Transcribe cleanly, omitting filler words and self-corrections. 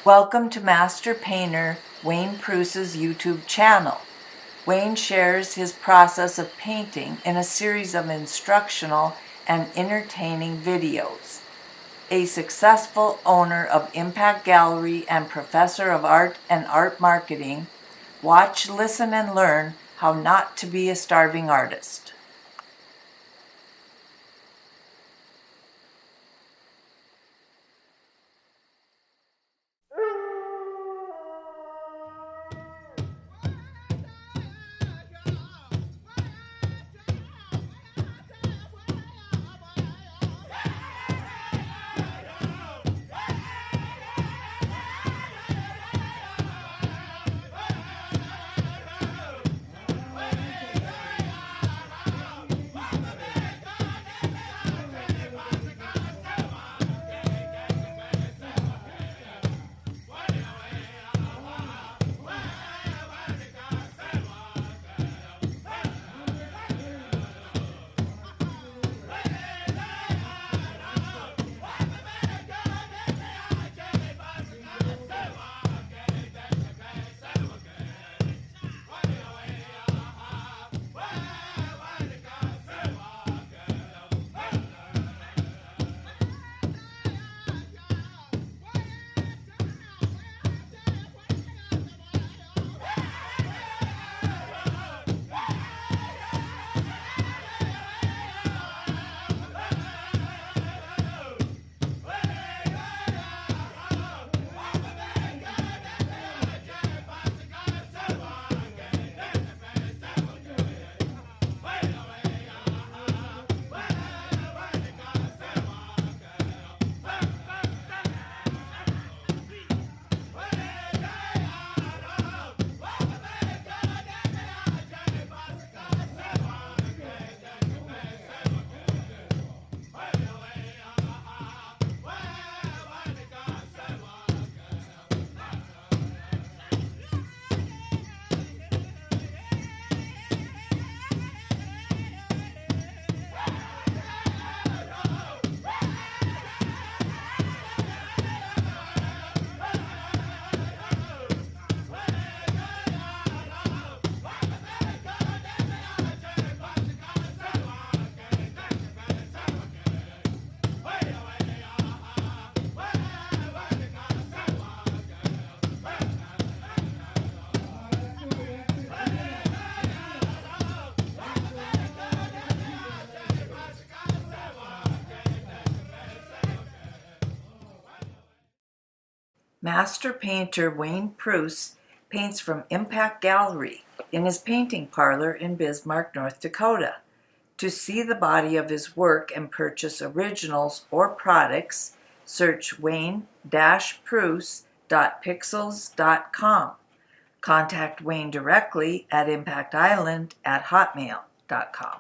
Welcome to Master Painter Wayne Pruse's YouTube channel. Wayne shares his process of painting in a series of instructional and entertaining videos. A successful owner of Impact Gallery and professor of art and art marketing, watch, listen, and learn how not to be a starving artist. Master painter Wayne Pruse paints from Impact Gallery in his painting parlor in Bismarck, North Dakota. To see the body of his work and purchase originals or products, search wayne-pruse.pixels.com. Contact Wayne directly at impactisland@hotmail.com.